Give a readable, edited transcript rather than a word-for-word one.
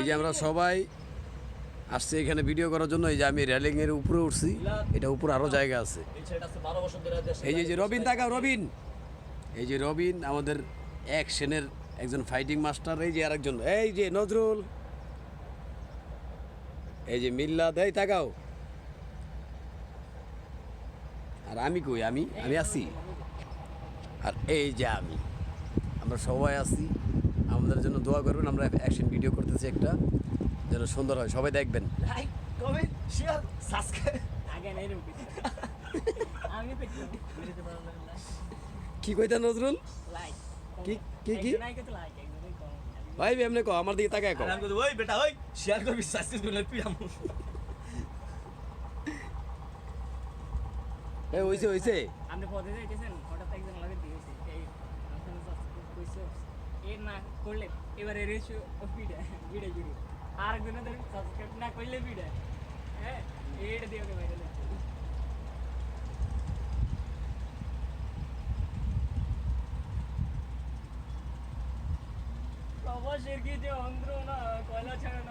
এই যে আমরা সবাই আসছি এখানে ভিডিও করার জন্য। এই যে আমি রেলিং এর উপরে উঠছি, এটা উপরে আরো জায়গা আছে। এই যে রবিন তাকাও, রবিন, এই যে রবিন আমাদের অ্যাকশনের একজন ফাইটিং মাস্টার। এই যে আরেকজন, এই যে নজরুল, এই যে মিল্লাদ, এই তাকাও। আর আমি কই, আমি আছি। আর এই যে আমরা সবাই আছি। আমাদের জন্য দোয়া করবেন। আমরা অ্যাকশন ভিডিও করতেছি একটা, যেন সুন্দর হয়। সবাই দেখবেন। লাইক কমেন্ট শেয়ার সাবস্ক্রাইব আগে নাই রে আমি পেতে কি কইতা নজরুল? লাইক কি কি কি লাইক তো লাইক একদমই কম ভাই এমনি কো, আমার দিকে তাকায় কো। আমি কই ওই বেটা ওই শেয়ার করবি সাবস্ক্রাইব করলে পিরাম এই হইছে আপনি পদে যাইতেছেন, হঠাৎ একজন লাগে দিয়েছে এই আপনার সাবস্ক্রাইব কইছো এর না করলে এবারে রেশিও ভিডিও শুরু। আর একজনের সাবস্ক্রাইব না করলে ভিডিও, হ্যাঁ এইটা দিয়ে ওকে ভাইরাল হচ্ছে। প্রবাসের কি যে অন্ধ্র না কয়লা ছাড়া